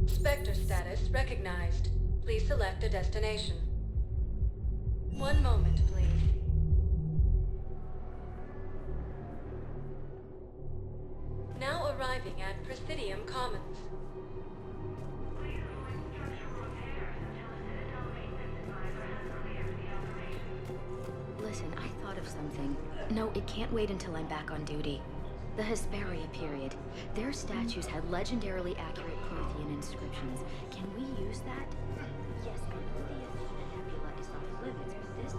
Spectre status recognized. Please select a destination. One moment, please. Now arriving at Presidium Commons. Listen, I thought of something. No, it can't wait until I'm back on duty. The Hesperia period. Their statues had legendarily accurate Prothean inscriptions. Can we use that? Yes, I know the Athena Nebula is off limits, but this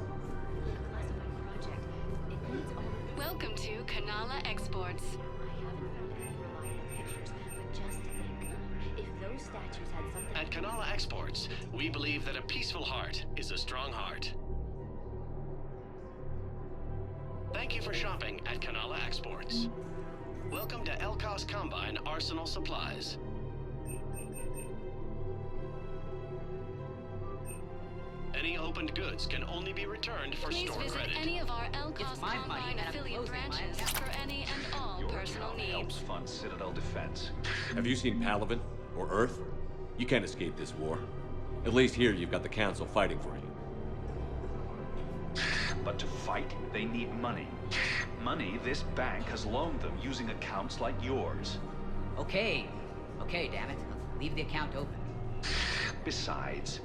classified project, it needs all of the... Welcome to Kanala Exports. I haven't found any reliable pictures, but just think, if those statues had something... At Kanala Exports, we believe that a peaceful heart is a strong heart. Thank you for shopping at Kanala Exports. Welcome to Elkos Combine Arsenal Supplies. Any opened goods can only be returned for Please store visit credit. any of our Elkos It's my money, Combine and I'm affiliate closing my branches account. for any and all Your personal account needs. helps fund Citadel defense. Have you seen Palaven? Or Earth? You can't escape this war. At least here you've got the Council fighting for you. But to fight, they need money. Money this bank has loaned them using accounts like yours. Okay, damn it. Leave the account open. Besides,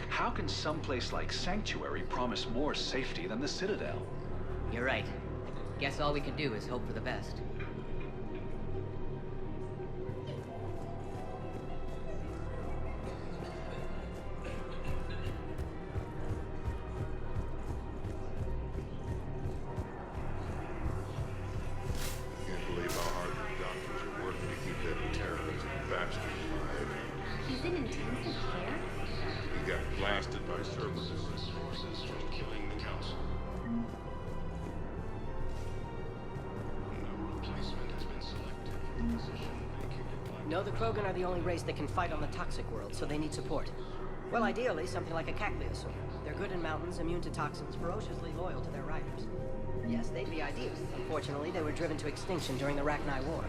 how can someplace like Sanctuary promise more safety than the Citadel? You're right. Guess all we can do is hope for the best. Can't believe how hard the doctors are working to keep that terrorist bastard alive. He's in intensive care? He got blasted by Cerberus. Resources from killing the Council. No replacement has been selected for the position vacated by... No, the Krogan are the only race that can fight on the toxic world, so they need support. Well, ideally, something like a Cacliosaur. They're good in mountains, immune to toxins, ferociously loyal to their riders. Yes, they'd be ideal. Unfortunately, they were driven to extinction during the Rachni War.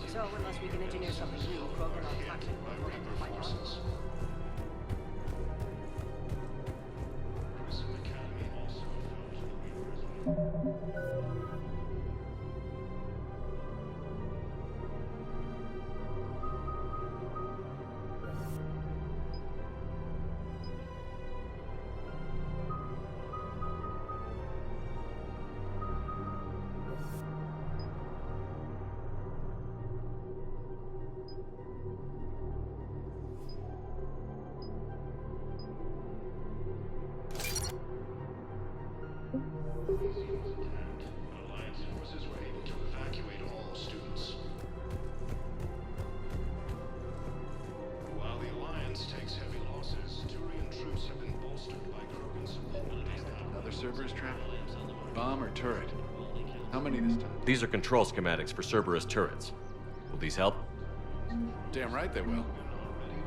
So, unless we can engineer something new, Krogan on toxic will have to fight us. Prison Academy also fell to the Reapers. Alliance forces were able to evacuate all students. While the Alliance takes heavy losses, Turian troops have been bolstered by Krogan support. Another Cerberus trap? Bomb or turret? How many this time? These are control schematics for Cerberus turrets. Will these help? Damn right they will.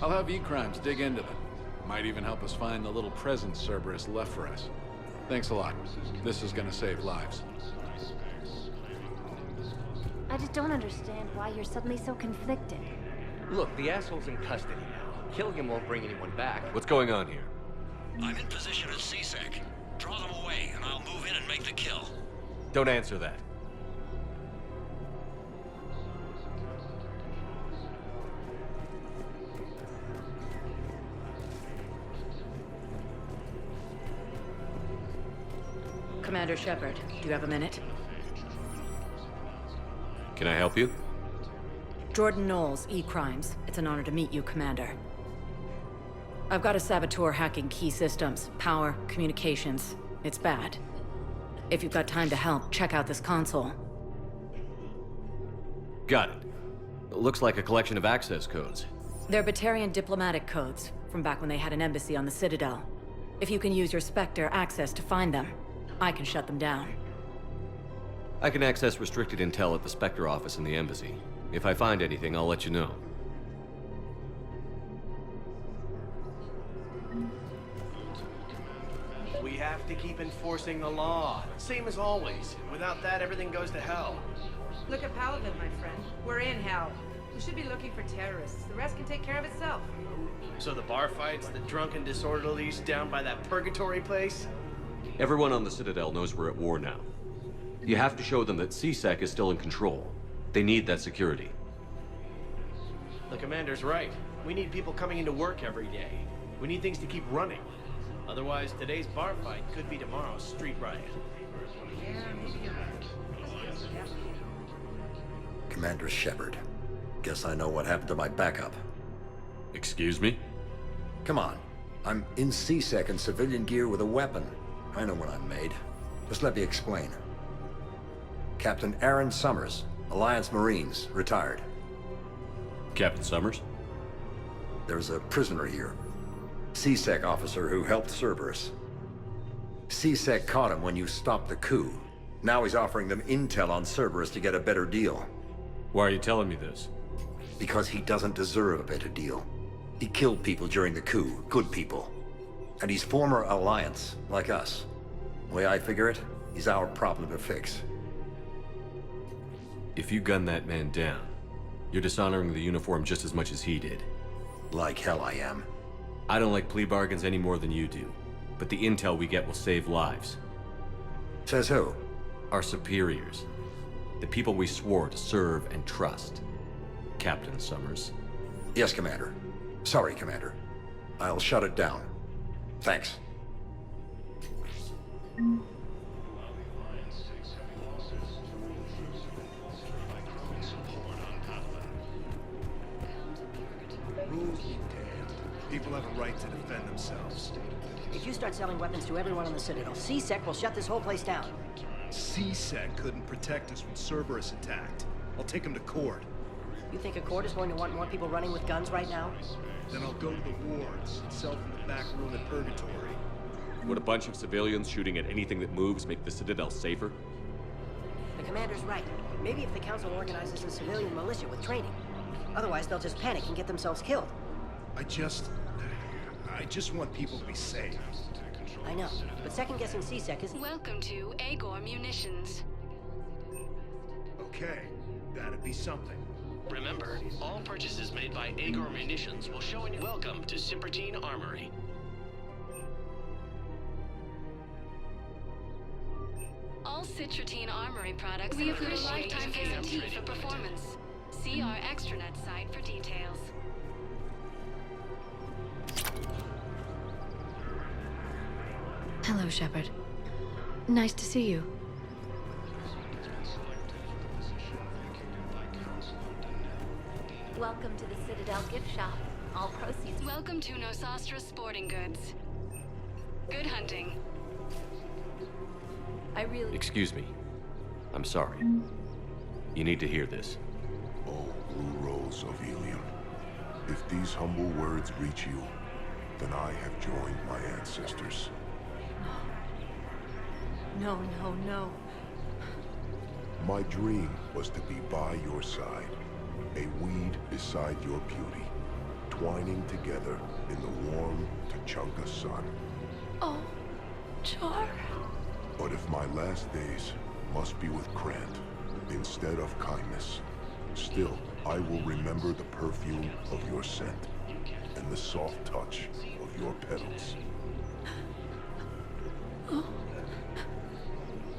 I'll have E-Crimes dig into them. Might even help us find the little present Cerberus left for us. Thanks a lot. This is gonna save lives. I just don't understand why you're suddenly so conflicted. Look, the asshole's in custody now. Killing him won't bring anyone back. What's going on here? I'm in position at CSEC. Draw them away, and I'll move in and make the kill. Don't answer that. Commander Shepard, do you have a minute? Can I help you? Jordan Knowles, E-Crimes. It's an honor to meet you, Commander. I've got a saboteur hacking key systems, power, communications. It's bad. If you've got time to help, check out this console. Got it. Looks like a collection of access codes. They're Batarian diplomatic codes, from back when they had an embassy on the Citadel. If you can use your Spectre access to find them, I can shut them down. I can access restricted intel at the Spectre office in the embassy. If I find anything, I'll let you know. We have to keep enforcing the law. Same as always. Without that, everything goes to hell. Look at Paladin, my friend. We're in hell. You should be looking for terrorists. The rest can take care of itself. So the bar fights, the drunken disorderlies down by that purgatory place? Everyone on the Citadel knows we're at war now. You have to show them that C-Sec is still in control. They need that security. The commander's right. We need people coming into work every day. We need things to keep running. Otherwise, today's bar fight could be tomorrow's street riot. Commander Shepard. Guess I know what happened to my backup. Excuse me? Come on. I'm in C-Sec in civilian gear with a weapon. I know what I'm made. Just let me explain. Captain Aaron Summers, Alliance Marines, retired. Captain Summers? There's a prisoner here. C-Sec officer who helped Cerberus. C-Sec caught him when you stopped the coup. Now he's offering them intel on Cerberus to get a better deal. Why are you telling me this? Because he doesn't deserve a better deal. He killed people during the coup, good people. And he's former Alliance, like us. The way I figure it, he's our problem to fix. If you gun that man down, you're dishonoring the uniform just as much as he did. Like hell I am. I don't like plea bargains any more than you do, but the intel we get will save lives. Says who? Our superiors. The people we swore to serve and trust. Captain Summers. Yes, Commander. Sorry, Commander. I'll shut it down. Thanks. Rules be damned. People have a right to defend themselves. If you start selling weapons to everyone on the Citadel, C-Sec will shut this whole place down. C-Sec couldn't protect us when Cerberus attacked. I'll take him to court. You think a court is going to want more people running with guns right now? Then I'll go to the wards and sell from the back room at Purgatory. Would a bunch of civilians shooting at anything that moves make the Citadel safer? The commander's right. Maybe if the council organizes a civilian militia with training. Otherwise, they'll just panic and get themselves killed. I just want people to be safe. I know, but second-guessing C-Sec is... Welcome to Agor Munitions. Okay, that'd be something. Remember, all purchases made by Agor Munitions will show in. Welcome to Cimpratine Armory. All Citratine Armory products include a lifetime guarantee for performance. See our extranet site for details. Hello, Shepard. Nice to see you. Welcome to the Citadel gift shop. All proceeds. Welcome to Nosastra Sporting Goods. Good hunting. I really... Excuse me. I'm sorry. You need to hear this. Oh, Blue Rose of Ilium. If these humble words reach you, then I have joined my ancestors. No, no, no. My dream was to be by your side, a weed beside your beauty, twining together in the warm Tuchanka sun. Oh, Char. But if my last days must be with Krant instead of kindness, still I will remember the perfume of your scent and the soft touch of your petals. Oh.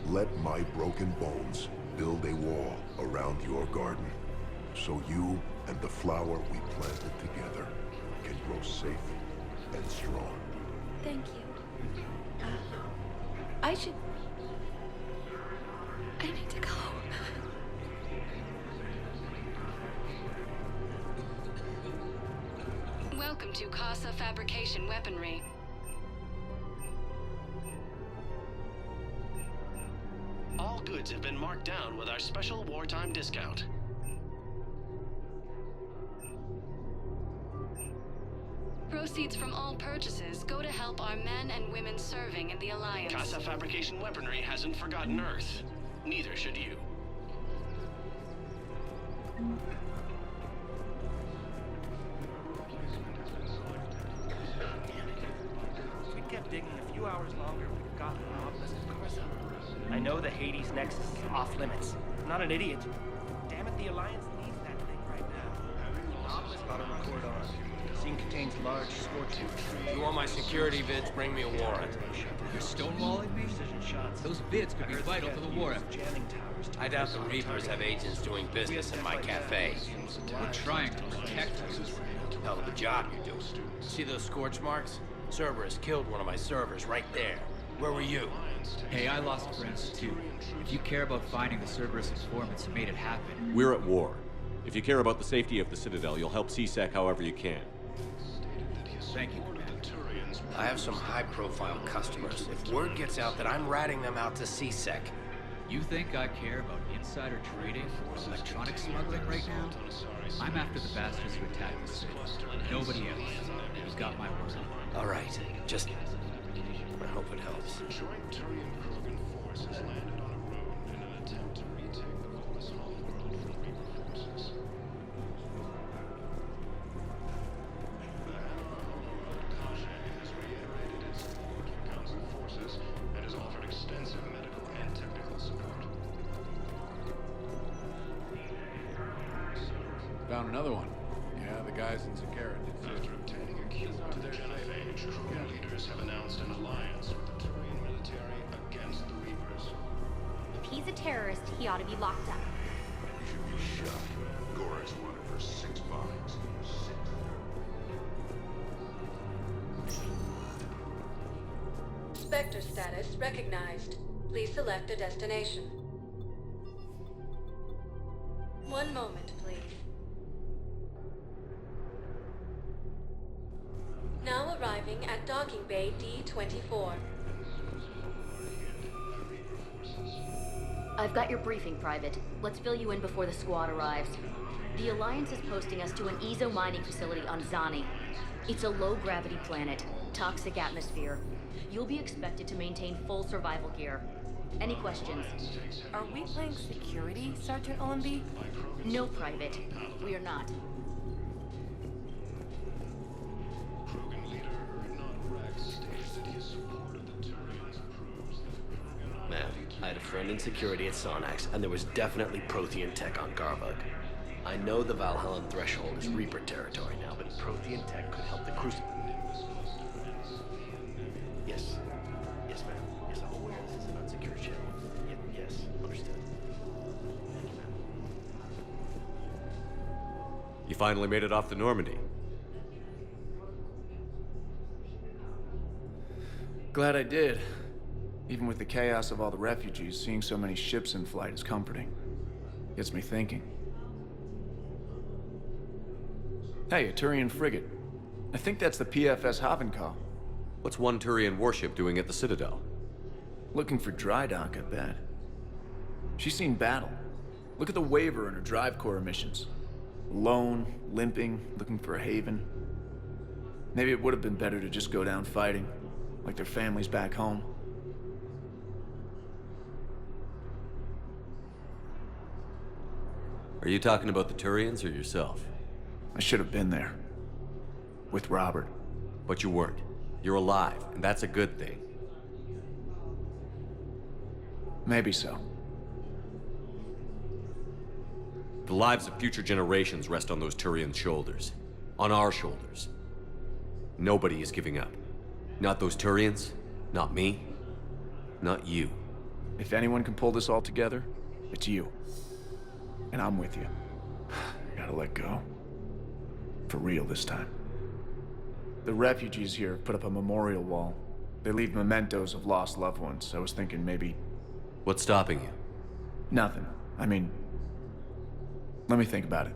Let my broken bones build a wall around your garden, so you and the flower we planted together can grow safe and strong. Thank you. I need to go. Welcome to Casa Fabrication Weaponry. All goods have been marked down with our special wartime discount. Proceeds from all purchases go to help our men and women serving in the Alliance. Casa Fabrication Weaponry hasn't forgotten Earth. Neither should you. If we'd kept digging a few hours longer, we'd have gotten an obelisk of Carson. I know the Hades Nexus is off limits. I'm not an idiot. Damn it, the Alliance needs that thing right now. large scorching. If you want my security vids, bring me a warrant. You're stonewalling me? Those vids could be vital to the war effort. I doubt the Reapers have agents doing business in my cafe. We're trying to protect you. Hell of a job you're doing. See those scorch marks? Cerberus killed one of my servers right there. Where were you? Hey, I lost friends too. If you care about finding the Cerberus informants who made it happen... We're at war. If you care about the safety of the Citadel, you'll help CSEC however you can. Thank you, Commander. I have some high-profile customers. If word gets out that I'm ratting them out to CSEC... You think I care about insider trading or electronic smuggling right now? I'm after the bastards who attacked the city. Nobody else. You've got my word. All right. Just... I hope it helps. Joint Turian-Krogan force has landed on a road in an attempt to retake the Volus Hall world from Reaper forces. The Hanar Kasha has reiterated its support for Council forces and has offered extensive medical and technical support. Found another one. Yeah, the guys in Zakara did. After obtaining a cue to their genophage, Krogan leaders have announced an alliance with the Turian military against the Reapers. If he's a terrorist, he ought to be locked up. You should be shot. Gore's wanted for 6 bombings. Spectre status recognized. Please select a destination. One moment, please. Now arriving at Docking Bay D-24. I've got your briefing, Private. Let's fill you in before the squad arrives. The Alliance is posting us to an Ezo mining facility on Zani. It's a low-gravity planet, toxic atmosphere. You'll be expected to maintain full survival gear. Any questions? Are we playing security, Sergeant Ullenby? No, Private. We are not. Krogan leader Erdnot Rex states that his support of the Turians proves that Man, I had a friend in security at Sonax, and there was definitely Prothean tech on Garbug. I know the Valhallan threshold is Reaper territory now, but Prothean tech could help the Crucible. Yes. Yes, ma'am. Yes, I'm aware this is an unsecured channel. Yes, understood. Thank you, ma'am. You finally made it off the Normandy. Glad I did. Even with the chaos of all the refugees, seeing so many ships in flight is comforting. Gets me thinking. Hey, a Turian frigate. I think that's the PFS Havenkaw. What's one Turian warship doing at the Citadel? Looking for dry dock, I bet. She's seen battle. Look at the waiver in her drive core emissions. Alone, limping, looking for a haven. Maybe it would have been better to just go down fighting, like their families back home. Are you talking about the Turians or yourself? I should have been there. With Robert. But you weren't. You're alive, and that's a good thing. Maybe so. The lives of future generations rest on those Turian shoulders. On our shoulders. Nobody is giving up. Not those Turians, not me, not you. If anyone can pull this all together, it's you. And I'm with you. Gotta let go. For real this time. The refugees here have put up a memorial wall. They leave mementos of lost loved ones. I was thinking maybe... What's stopping you? Nothing. I mean... Let me think about it.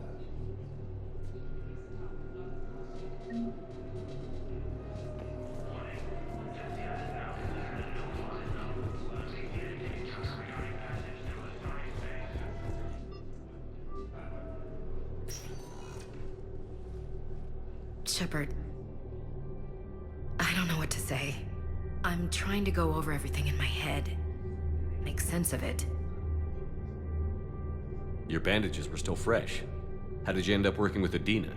Shepard, I don't know what to say. I'm trying to go over everything in my head. Make sense of it. Your bandages were still fresh. How did you end up working with Adina?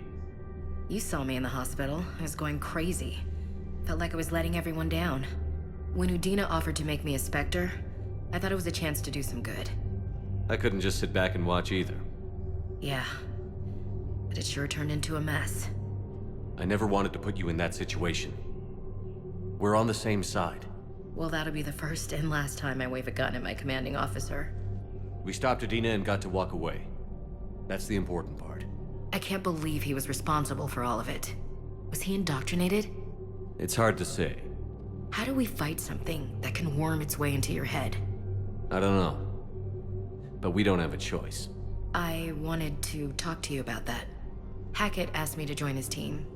You saw me in the hospital. I was going crazy. Felt like I was letting everyone down. When Udina offered to make me a Spectre, I thought it was a chance to do some good. I couldn't just sit back and watch either. Yeah. But it sure turned into a mess. I never wanted to put you in that situation. We're on the same side. Well, that'll be the first and last time I wave a gun at my commanding officer. We stopped Adina and got to walk away. That's the important part. I can't believe he was responsible for all of it. Was he indoctrinated? It's hard to say. How do we fight something that can worm its way into your head? I don't know. But we don't have a choice. I wanted to talk to you about that. Hackett asked me to join his team.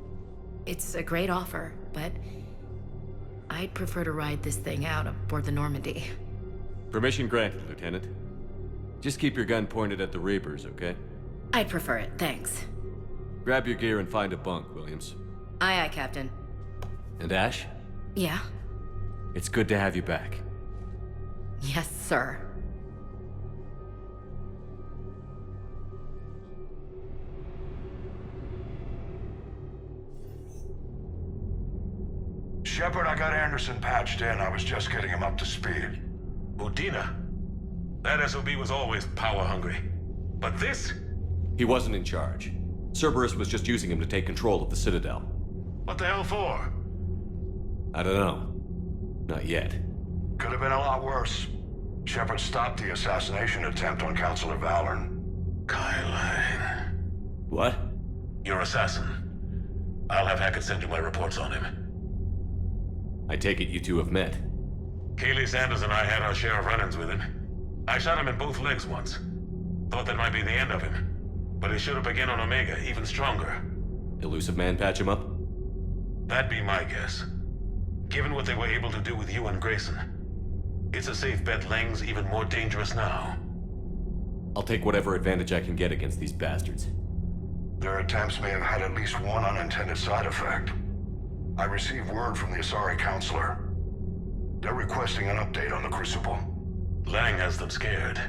It's a great offer, but I'd prefer to ride this thing out aboard the Normandy. Permission granted, Lieutenant. Just keep your gun pointed at the Reapers, okay? I'd prefer it, thanks. Grab your gear and find a bunk, Williams. Aye, aye, Captain. And Ash? Yeah? It's good to have you back. Yes, sir. Shepard, I got Anderson patched in. I was just getting him up to speed. Udina? That SOB was always power-hungry. But this? He wasn't in charge. Cerberus was just using him to take control of the Citadel. What the hell for? I don't know. Not yet. Could have been a lot worse. Shepard stopped the assassination attempt on Councilor Valorn. Kyle. What? Your assassin. I'll have Hackett send you my reports on him. I take it you two have met. Kaylee Sanders and I had our share of run-ins with him. I shot him in both legs once. Thought that might be the end of him. But he should have begun on Omega, even stronger. Elusive Man patch him up? That'd be my guess. Given what they were able to do with you and Grayson. It's a safe bet Lang's even more dangerous now. I'll take whatever advantage I can get against these bastards. Their attempts may have had at least one unintended side effect. I received word from the Asari Councilor. They're requesting an update on the Crucible. Lang has them scared.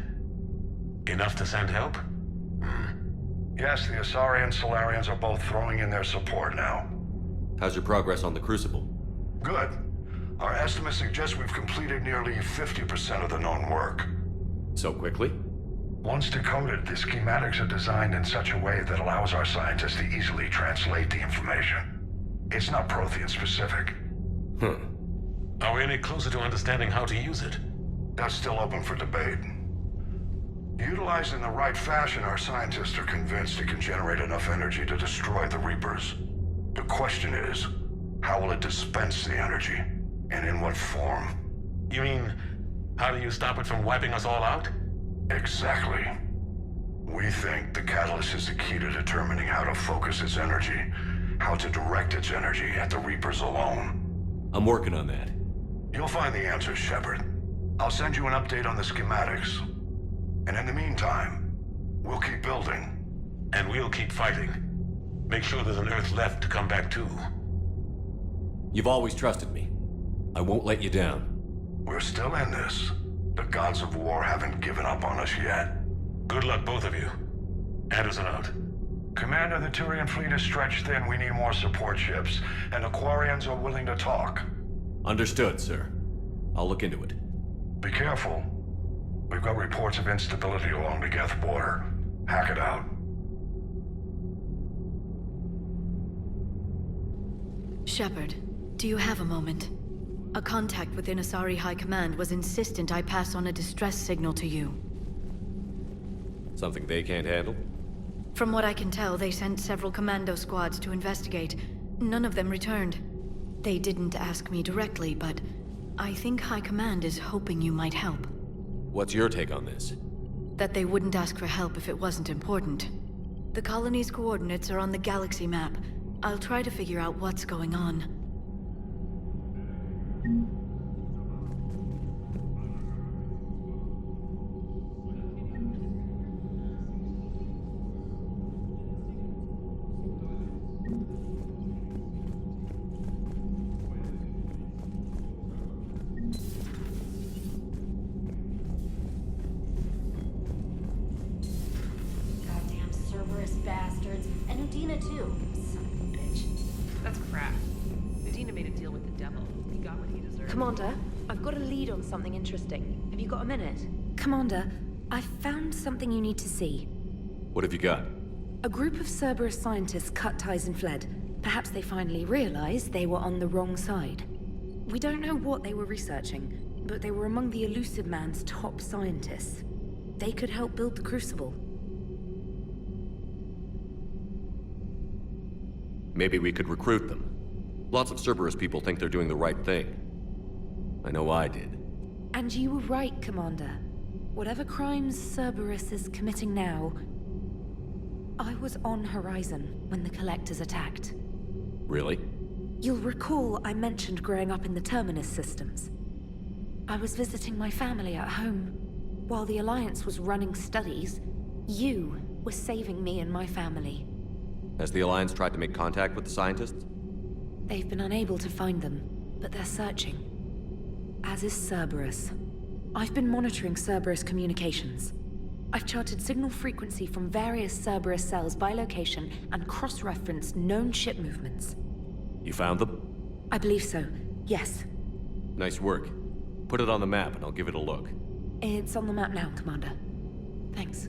Enough to send help? Yes, the Asari and Solarians are both throwing in their support now. How's your progress on the Crucible? Good. Our estimates suggest we've completed nearly 50% of the known work. So quickly? Once decoded, the schematics are designed in such a way that allows our scientists to easily translate the information. It's not Prothean specific. Are we any closer to understanding how to use it? That's still open for debate. Utilized in the right fashion, our scientists are convinced it can generate enough energy to destroy the Reapers. The question is, how will it dispense the energy? And in what form? You mean, how do you stop it from wiping us all out? Exactly. We think the catalyst is the key to determining how to focus its energy, how to direct its energy at the Reapers alone. I'm working on that. You'll find the answers, Shepard. I'll send you an update on the schematics. And in the meantime, we'll keep building. And we'll keep fighting. Make sure there's an Earth left to come back to. You've always trusted me. I won't let you down. We're still in this. The gods of war haven't given up on us yet. Good luck, both of you. Anderson out. Commander, the Turian fleet is stretched thin. We need more support ships. And the Quarians are willing to talk. Understood, sir. I'll look into it. Be careful. We've got reports of instability along the Geth border. Hackett out. Shepard, do you have a moment? A contact within Asari High Command was insistent I pass on a distress signal to you. Something they can't handle? From what I can tell, they sent several commando squads to investigate. None of them returned. They didn't ask me directly, but I think High Command is hoping you might help. What's your take on this? That they wouldn't ask for help if it wasn't important. The colony's coordinates are on the galaxy map. I'll try to figure out what's going on. Bastards. And Udina too. Son of a bitch. That's crap. Udina made a deal with the devil. He got what he deserved. Commander, I've got a lead on something interesting. Have you got a minute? Commander, I've found something you need to see. What have you got? A group of Cerberus scientists cut ties and fled. Perhaps they finally realized they were on the wrong side. We don't know what they were researching, but they were among the Elusive Man's top scientists. They could help build the Crucible. Maybe we could recruit them. Lots of Cerberus people think they're doing the right thing. I know I did. And you were right, Commander. Whatever crimes Cerberus is committing now, I was on Horizon when the Collectors attacked. Really? You'll recall I mentioned growing up in the Terminus systems. I was visiting my family at home. While the Alliance was running studies, you were saving me and my family. Has the Alliance tried to make contact with the scientists? They've been unable to find them, but they're searching. As is Cerberus. I've been monitoring Cerberus communications. I've charted signal frequency from various Cerberus cells by location and cross-referenced known ship movements. You found them? I believe so, yes. Nice work. Put it on the map and I'll give it a look. It's on the map now, Commander. Thanks.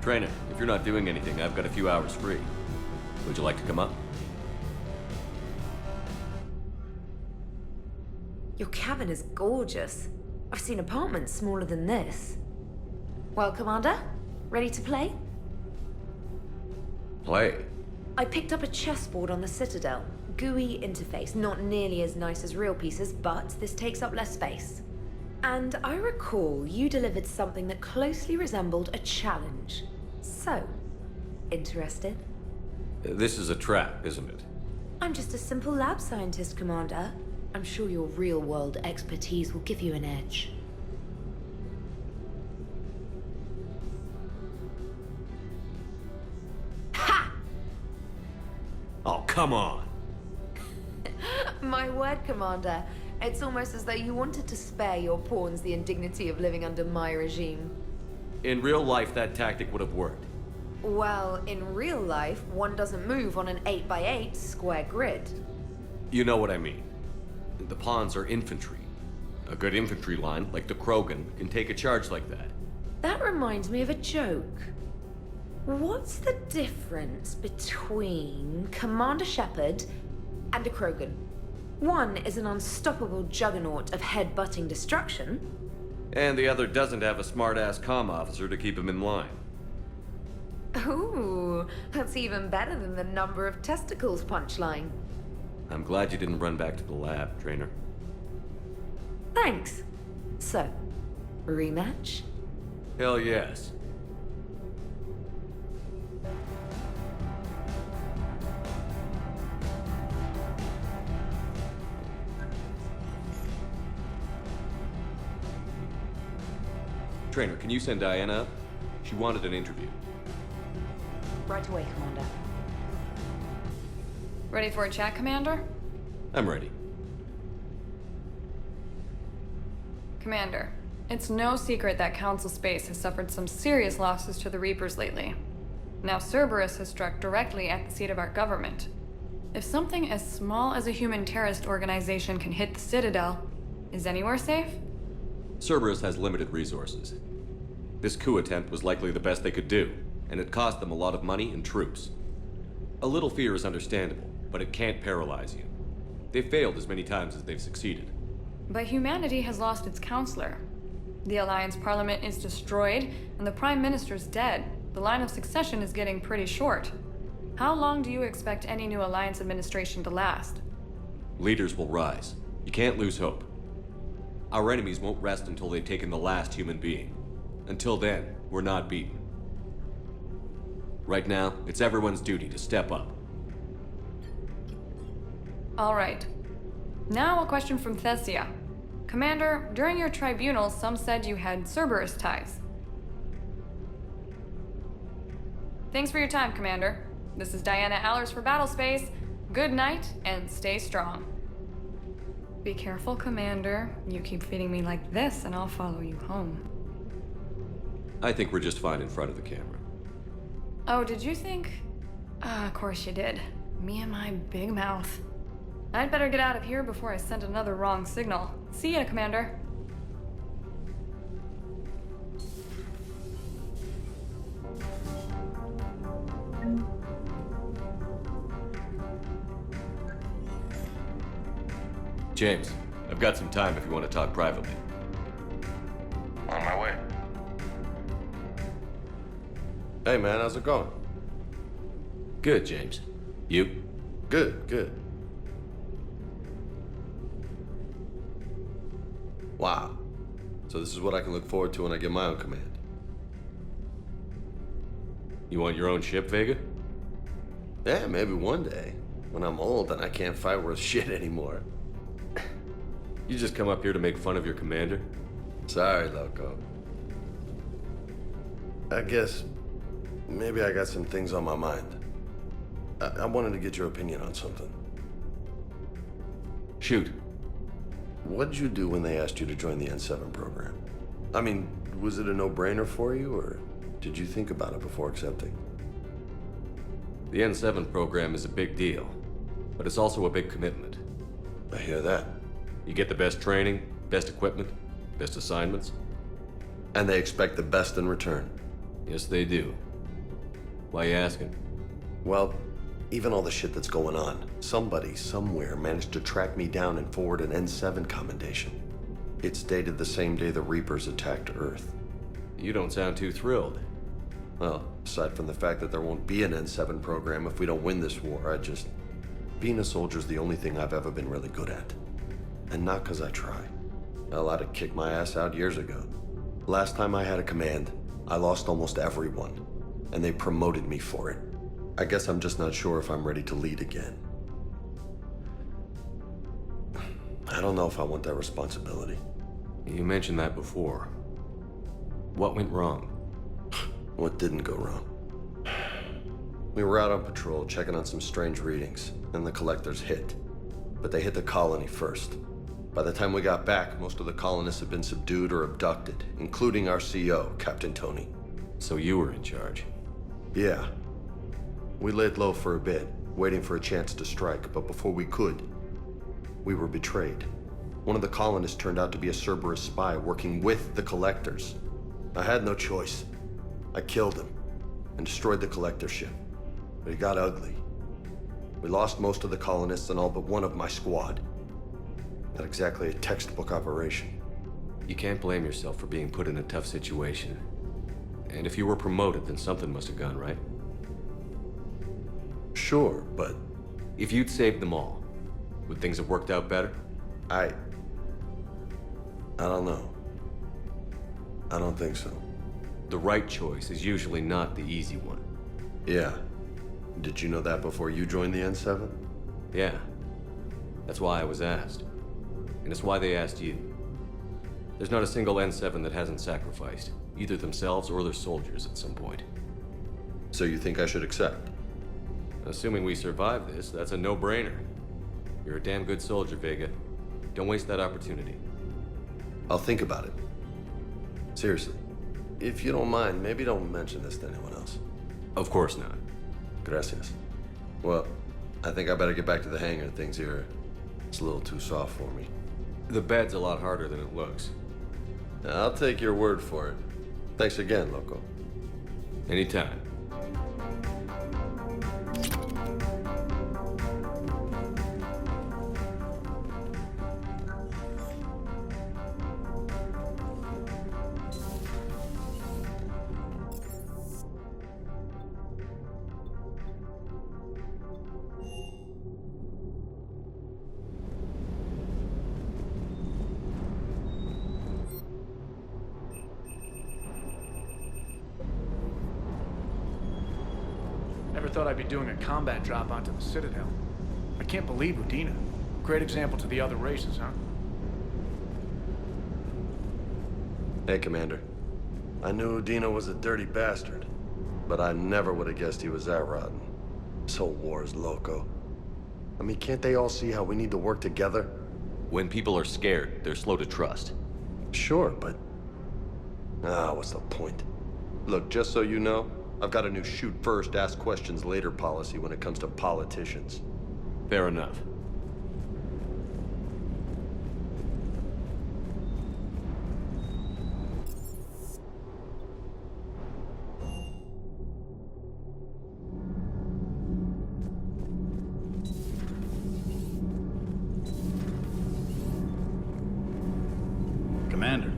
Trainer, if you're not doing anything, I've got a few hours free. Would you like to come up? Your cabin is gorgeous. I've seen apartments smaller than this. Well, Commander, ready to play? Play? I picked up a chessboard on the Citadel. GUI interface, not nearly as nice as real pieces, but this takes up less space. And I recall you delivered something that closely resembled a challenge. So, interested? This is a trap, isn't it? I'm just a simple lab scientist, Commander. I'm sure your real-world expertise will give you an edge. come on. My word, Commander. It's almost as though you wanted to spare your pawns the indignity of living under my regime. In real life, that tactic would have worked. Well, in real life, one doesn't move on an 8x8 square grid. You know what I mean. The pawns are infantry. A good infantry line, like the Krogan, can take a charge like that. That reminds me of a joke. What's the difference between Commander Shepard and a Krogan? One is an unstoppable juggernaut of head-butting destruction. And the other doesn't have a smart-ass comm officer to keep him in line. Ooh, that's even better than the number of testicles punchline. I'm glad you didn't run back to the lab, Trainer. Thanks. So, rematch? Hell yes. Trainer, can you send Diana up? She wanted an interview. Right away, Commander. Ready for a chat, Commander? I'm ready. Commander, it's no secret that Council Space has suffered some serious losses to the Reapers lately. Now Cerberus has struck directly at the seat of our government. If something as small as a human terrorist organization can hit the Citadel, is anywhere safe? Cerberus has limited resources. This coup attempt was likely the best they could do, and it cost them a lot of money and troops. A little fear is understandable, but it can't paralyze you. They've failed as many times as they've succeeded. But humanity has lost its counselor. The Alliance Parliament is destroyed, and the Prime Minister's dead. The line of succession is getting pretty short. How long do you expect any new Alliance administration to last? Leaders will rise. You can't lose hope. Our enemies won't rest until they've taken the last human being. Until then, we're not beaten. Right now, it's everyone's duty to step up. All right. Now a question from Thessia. Commander, during your tribunal, some said you had Cerberus ties. Thanks for your time, Commander. This is Diana Allers for Battlespace. Good night, and stay strong. Be careful, Commander. You keep feeding me like this, and I'll follow you home. I think we're just fine in front of the camera. Oh, did you think? Of course you did. Me and my big mouth. I'd better get out of here before I send another wrong signal. See ya, Commander. James, I've got some time if you want to talk privately. On my way. Hey man, how's it going? Good, James. You? Good, good. Wow. So this is what I can look forward to when I get my own command. You want your own ship, Vega? Yeah, maybe one day. When I'm old and I can't fight worth shit anymore. You just come up here to make fun of your commander? Sorry, Loco. I guess maybe I got some things on my mind. I wanted to get your opinion on something. Shoot. What did you do when they asked you to join the N7 program? I mean, was it a no-brainer for you, or did you think about it before accepting? The N7 program is a big deal, but it's also a big commitment. I hear that. You get the best training, best equipment, best assignments. And they expect the best in return. Yes, they do. Why you asking? Well, even all the shit that's going on, somebody somewhere managed to track me down and forward an N7 commendation. It's dated the same day the Reapers attacked Earth. You don't sound too thrilled. Well, aside from the fact that there won't be an N7 program if we don't win this war, being a soldier's the only thing I've ever been really good at. And not because I try. Hell, I'd have kicked my ass out years ago. Last time I had a command, I lost almost everyone, and they promoted me for it. I guess I'm just not sure if I'm ready to lead again. I don't know if I want that responsibility. You mentioned that before. What went wrong? What didn't go wrong? We were out on patrol, checking on some strange readings, and the collectors hit. But they hit the colony first. By the time we got back, most of the colonists had been subdued or abducted, including our CO, Captain Tony. So you were in charge? Yeah. We laid low for a bit, waiting for a chance to strike, but before we could, we were betrayed. One of the colonists turned out to be a Cerberus spy working with the collectors. I had no choice. I killed him and destroyed the collector ship. But it got ugly. We lost most of the colonists and all but one of my squad. Not exactly a textbook operation. You can't blame yourself for being put in a tough situation. And if you were promoted, then something must have gone right. Sure, but... If you'd saved them all, would things have worked out better? I don't know. I don't think so. The right choice is usually not the easy one. Yeah. Did you know that before you joined the N7? Yeah. That's why I was asked. And it's why they asked you. There's not a single N7 that hasn't sacrificed, either themselves or their soldiers at some point. So you think I should accept? Assuming we survive this, that's a no-brainer. You're a damn good soldier, Vega. Don't waste that opportunity. I'll think about it. Seriously. If you don't mind, maybe don't mention this to anyone else. Of course not. Gracias. Well, I think I better get back to the hangar. Things here, it's a little too soft for me. The bed's a lot harder than it looks. I'll take your word for it. Thanks again, Loco. Anytime. Never thought I'd be doing a combat drop onto the Citadel. I can't believe Udina. Great example to the other races, huh? Hey, Commander. I knew Udina was a dirty bastard, but I never would have guessed he was that rotten. This whole war is loco. I mean, can't they all see how we need to work together? When people are scared, they're slow to trust. Sure, but... what's the point? Look, just so you know, I've got a new shoot first, ask questions later policy when it comes to politicians. Fair enough. Commander.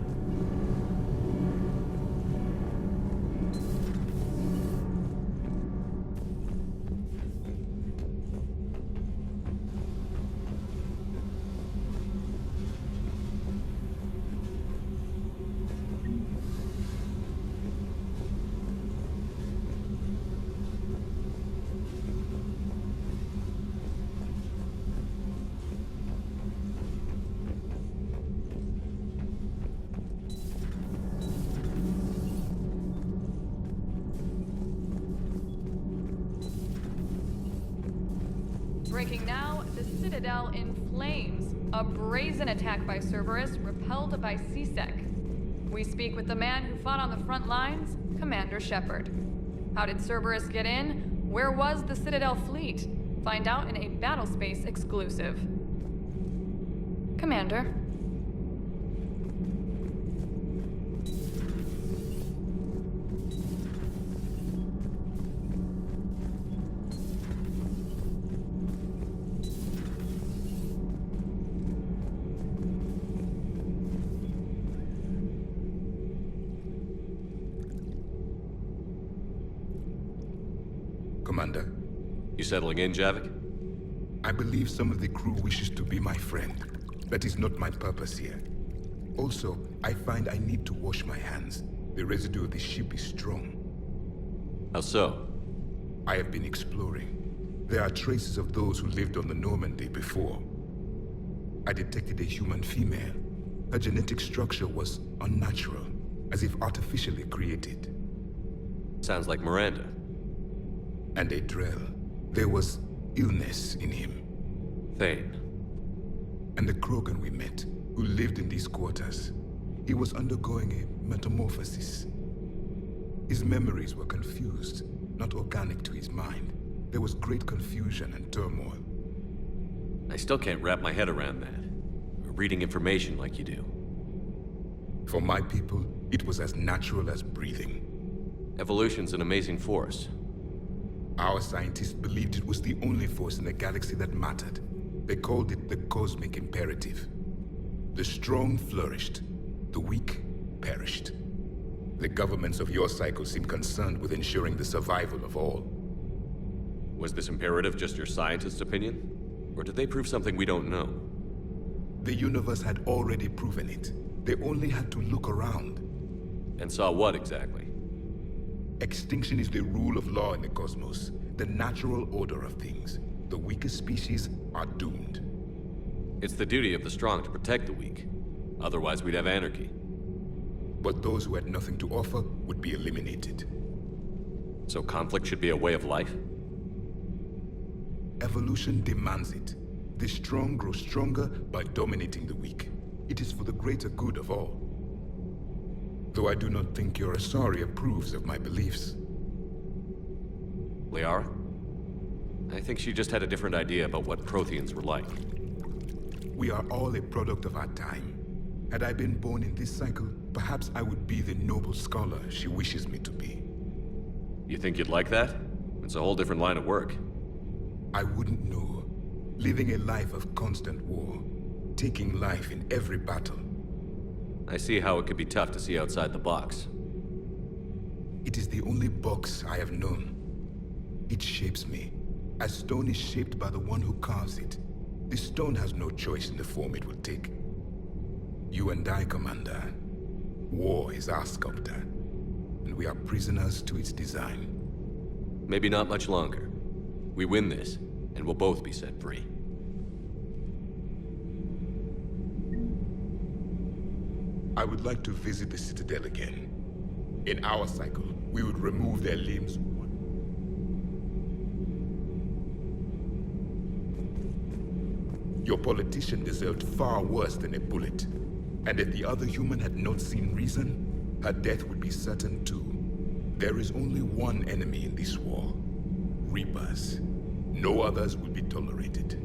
Breaking now, the Citadel in flames. A brazen attack by Cerberus, repelled by C-Sec. We speak with the man who fought on the front lines, Commander Shepard. How did Cerberus get in? Where was the Citadel fleet? Find out in a Battlespace exclusive. Commander. Commander. You settling in, Javik? I believe some of the crew wishes to be my friend. That is not my purpose here. Also, I find I need to wash my hands. The residue of the ship is strong. How so? I have been exploring. There are traces of those who lived on the Normandy before. I detected a human female. Her genetic structure was unnatural, as if artificially created. Sounds like Miranda. And Adrel, there was illness in him. Thane. And the Krogan we met, who lived in these quarters, he was undergoing a metamorphosis. His memories were confused, not organic to his mind. There was great confusion and turmoil. I still can't wrap my head around that. Reading information like you do. For my people, it was as natural as breathing. Evolution's an amazing force. Our scientists believed it was the only force in the galaxy that mattered. They called it the cosmic imperative. The strong flourished, the weak perished. The governments of your cycle seem concerned with ensuring the survival of all. Was this imperative just your scientist's opinion? Or did they prove something we don't know? The universe had already proven it. They only had to look around. And saw what exactly? Extinction is the rule of law in the cosmos, the natural order of things. The weakest species are doomed. It's the duty of the strong to protect the weak. Otherwise, we'd have anarchy. But those who had nothing to offer would be eliminated. So conflict should be a way of life? Evolution demands it. The strong grow stronger by dominating the weak. It is for the greater good of all. Though I do not think your Asari approves of my beliefs. Liara? I think she just had a different idea about what Protheans were like. We are all a product of our time. Had I been born in this cycle, perhaps I would be the noble scholar she wishes me to be. You think you'd like that? It's a whole different line of work. I wouldn't know. Living a life of constant war. Taking life in every battle. I see how it could be tough to see outside the box. It is the only box I have known. It shapes me, as stone is shaped by the one who carves it. The stone has no choice in the form it will take. You and I, Commander. War is our sculptor, and we are prisoners to its design. Maybe not much longer. We win this, and we'll both be set free. I would like to visit the Citadel again. In our cycle, we would remove their limbs. Your politician deserved far worse than a bullet. And if the other human had not seen reason, her death would be certain too. There is only one enemy in this war. Reapers. No others will be tolerated.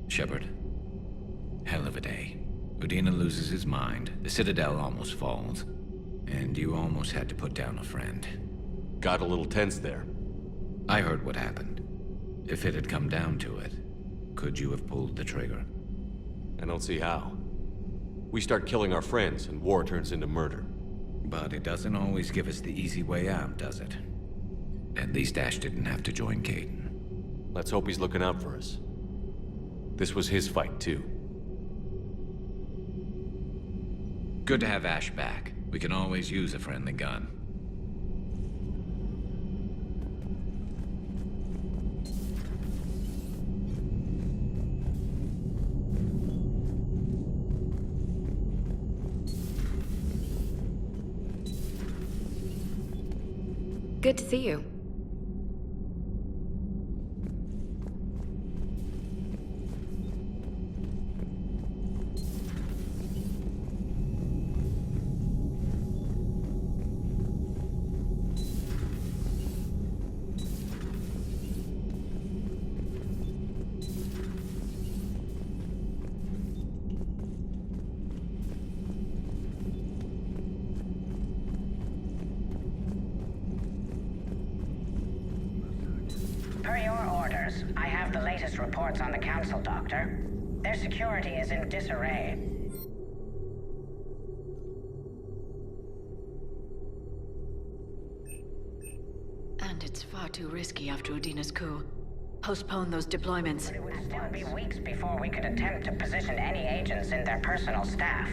Shepard. Hell of a day. Udina loses his mind, the Citadel almost falls, and you almost had to put down a friend. Got a little tense there. I heard what happened. If it had come down to it, could you have pulled the trigger? I don't see how. We start killing our friends, and war turns into murder. But it doesn't always give us the easy way out, does it? At least Ash didn't have to join Kaidan. Let's hope he's looking out for us. This was his fight, too. Good to have Ash back. We can always use a friendly gun. Good to see you. Per your orders, I have the latest reports on the Council, Doctor. Their security is in disarray. And it's far too risky after Udina's coup. Postpone those deployments. It would still be weeks before we could attempt to position any agents in their personal staff.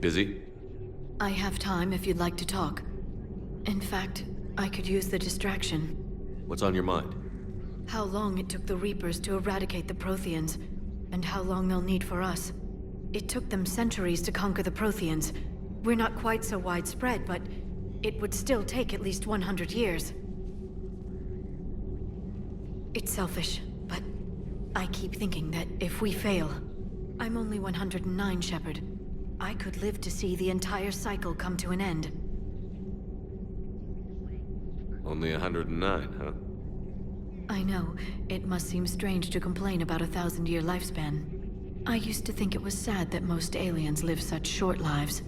Busy? I have time if you'd like to talk. In fact, I could use the distraction. What's on your mind? How long it took the Reapers to eradicate the Protheans, and how long they'll need for us. It took them centuries to conquer the Protheans. We're not quite so widespread, but it would still take at least 100 years. It's selfish, but I keep thinking that if we fail... I'm only 109, Shepard. I could live to see the entire cycle come to an end. Only 109, huh? I know. It must seem strange to complain about a 1,000-year lifespan. I used to think it was sad that most aliens live such short lives.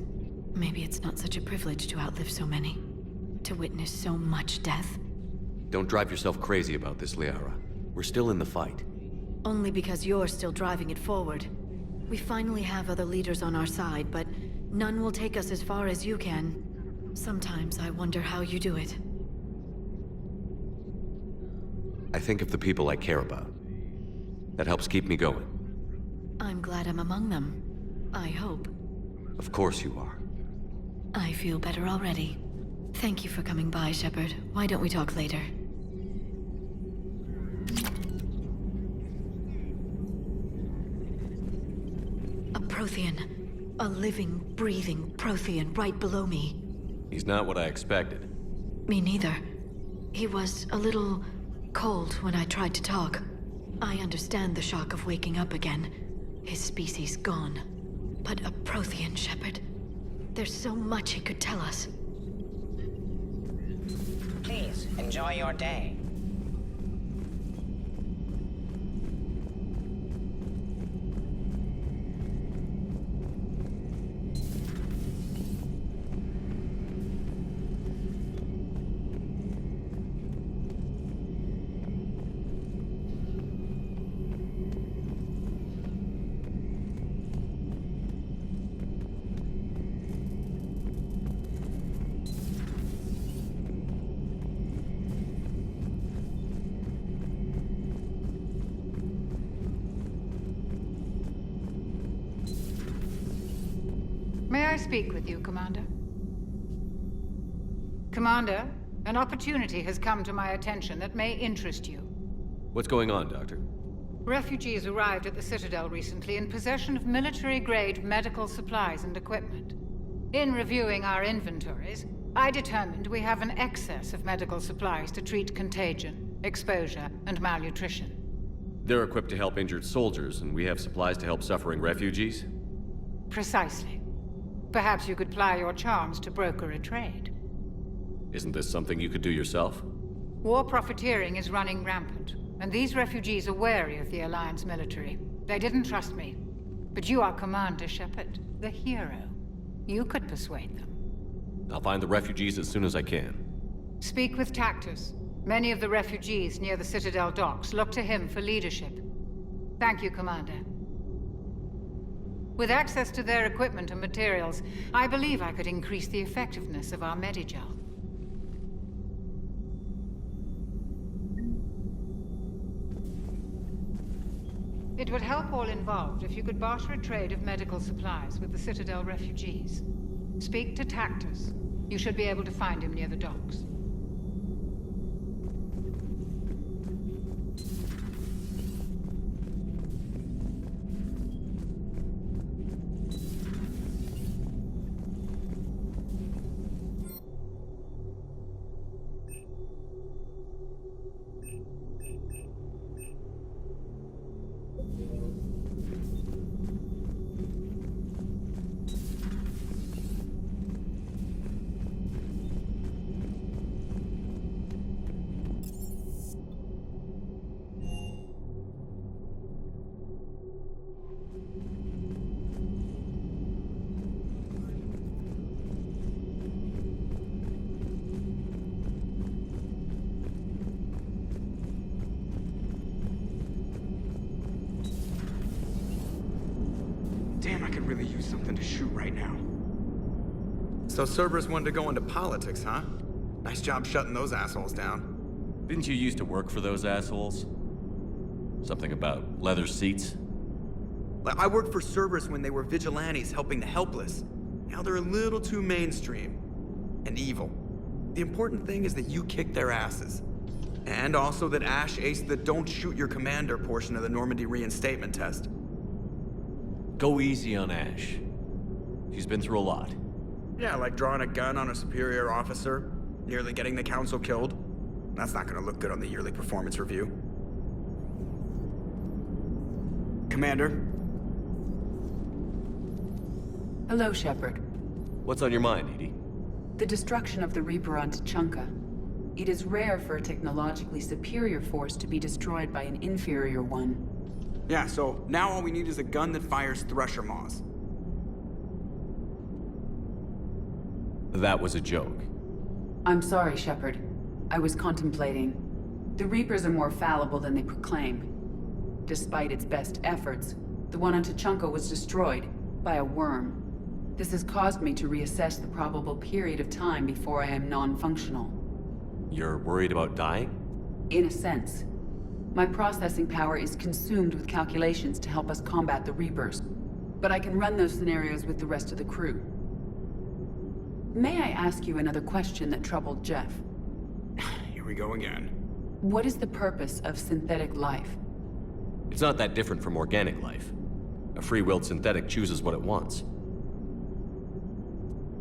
Maybe it's not such a privilege to outlive so many. To witness so much death. Don't drive yourself crazy about this, Liara. We're still in the fight. Only because you're still driving it forward. We finally have other leaders on our side, but none will take us as far as you can. Sometimes I wonder how you do it. I think of the people I care about. That helps keep me going. I'm glad I'm among them. I hope. Of course you are. I feel better already. Thank you for coming by, Shepard. Why don't we talk later? A Prothean. A living, breathing Prothean right below me. He's not what I expected. Me neither. He was a little cold when I tried to talk. I understand the shock of waking up again. His species gone. But a Prothean, Shepard. There's so much he could tell us. Please, enjoy your day. May I speak with you, Commander? Commander, an opportunity has come to my attention that may interest you. What's going on, Doctor? Refugees arrived at the Citadel recently in possession of military-grade medical supplies and equipment. In reviewing our inventories, I determined we have an excess of medical supplies to treat contagion, exposure, and malnutrition. They're equipped to help injured soldiers, and we have supplies to help suffering refugees? Precisely. Perhaps you could ply your charms to broker a trade. Isn't this something you could do yourself? War profiteering is running rampant, and these refugees are wary of the Alliance military. They didn't trust me. But you are Commander Shepard, the hero. You could persuade them. I'll find the refugees as soon as I can. Speak with Tactus. Many of the refugees near the Citadel docks look to him for leadership. Thank you, Commander. With access to their equipment and materials, I believe I could increase the effectiveness of our Medigel. It would help all involved if you could barter a trade of medical supplies with the Citadel refugees. Speak to Tactus. You should be able to find him near the docks. really use something to shoot right now. So Cerberus wanted to go into politics, huh? Nice job shutting those assholes down. Didn't you used to work for those assholes? Something about leather seats? I worked for Cerberus when they were vigilantes helping the helpless. Now they're a little too mainstream. And evil. The important thing is that you kicked their asses. And also that Ash aced the don't shoot your commander portion of the Normandy reinstatement test. Go easy on Ash. She's been through a lot. Yeah, like drawing a gun on a superior officer, nearly getting the council killed. That's not gonna look good on the yearly performance review. Commander? Hello, Shepard. What's on your mind, Edie? The destruction of the Reaper on Tuchanka. It is rare for a technologically superior force to be destroyed by an inferior one. Yeah, so now all we need is a gun that fires Thresher Maws. That was a joke. I'm sorry, Shepard. I was contemplating. The Reapers are more fallible than they proclaim. Despite its best efforts, the one on Tuchanka was destroyed by a worm. This has caused me to reassess the probable period of time before I am non-functional. You're worried about dying? In a sense. My processing power is consumed with calculations to help us combat the Reapers. But I can run those scenarios with the rest of the crew. May I ask you another question that troubled Jeff? Here we go again. What is the purpose of synthetic life? It's not that different from organic life. A free-willed synthetic chooses what it wants.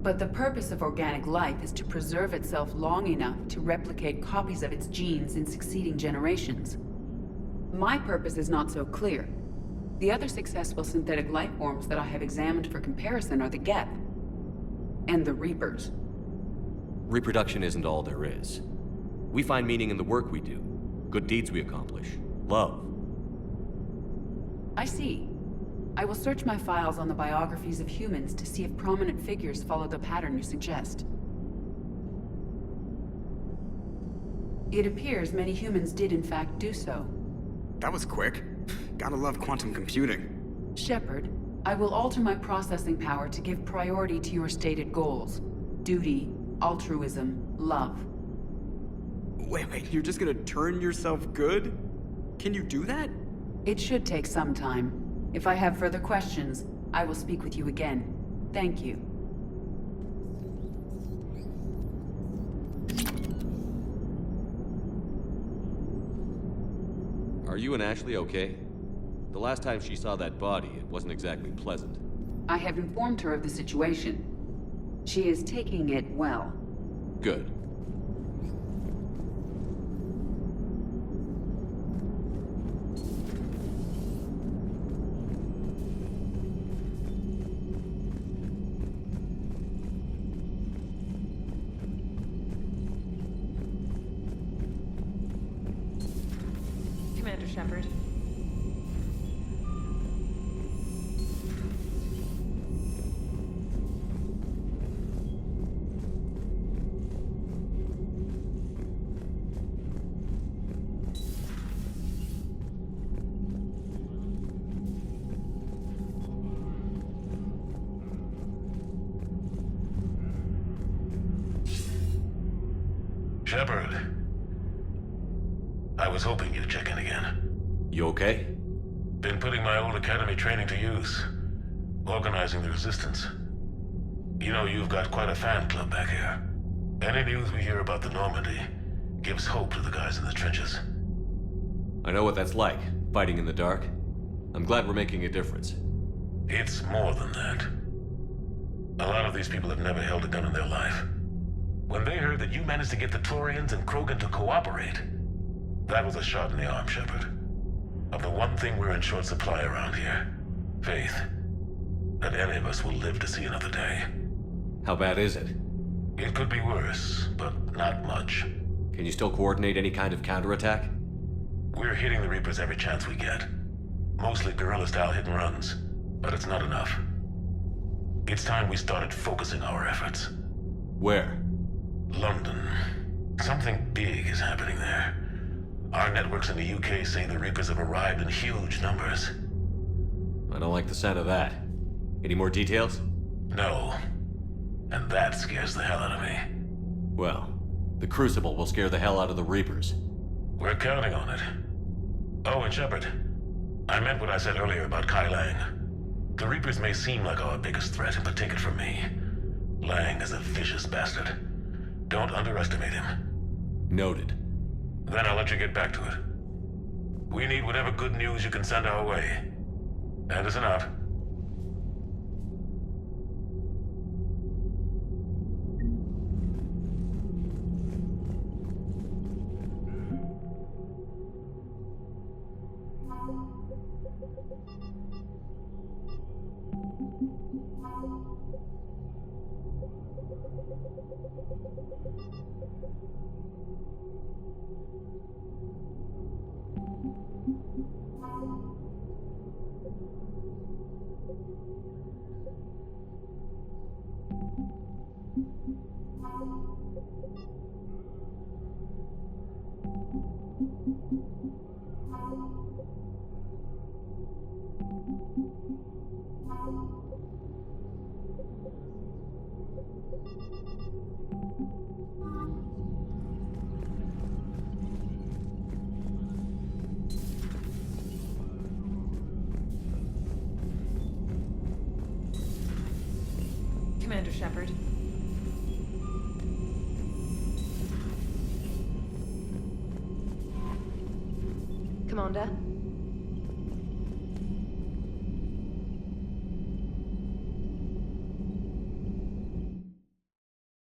But the purpose of organic life is to preserve itself long enough to replicate copies of its genes in succeeding generations. My purpose is not so clear. The other successful synthetic life forms that I have examined for comparison are the Geth and the Reapers. Reproduction isn't all there is. We find meaning in the work we do, good deeds we accomplish, love. I see. I will search my files on the biographies of humans to see if prominent figures follow the pattern you suggest. It appears many humans did in fact do so. That was quick. Gotta love quantum computing. Shepard, I will alter my processing power to give priority to your stated goals. Duty, altruism, love. Wait, you're just gonna turn yourself good? Can you do that? It should take some time. If I have further questions, I will speak with you again. Thank you. Are you and Ashley okay? The last time she saw that body, it wasn't exactly pleasant. I have informed her of the situation. She is taking it well. Good. Commander Shepard. Shepard. I was hoping you'd check in again. You okay? Been putting my old academy training to use. Organizing the resistance. You know, you've got quite a fan club back here. Any news we hear about the Normandy gives hope to the guys in the trenches. I know what that's like, fighting in the dark. I'm glad we're making a difference. It's more than that. A lot of these people have never held a gun in their life. When they heard that you managed to get the Turians and Krogan to cooperate, that was a shot in the arm, Shepard. Of the one thing we're in short supply around here, faith. That any of us will live to see another day. How bad is it? It could be worse, but not much. Can you still coordinate any kind of counterattack? We're hitting the Reapers every chance we get. Mostly guerrilla-style hit and runs, but it's not enough. It's time we started focusing our efforts. Where? London. Something big is happening there. Our networks in the UK say the Reapers have arrived in huge numbers. I don't like the sound of that. Any more details? No. And that scares the hell out of me. Well, the Crucible will scare the hell out of the Reapers. We're counting on it. Oh, and Shepard, I meant what I said earlier about Kai Lang. The Reapers may seem like our biggest threat, but take it from me. Lang is a vicious bastard. Don't underestimate him. Noted. Then I'll let you get back to it. We need whatever good news you can send our way. Anderson out. Commander Shepard. Commander?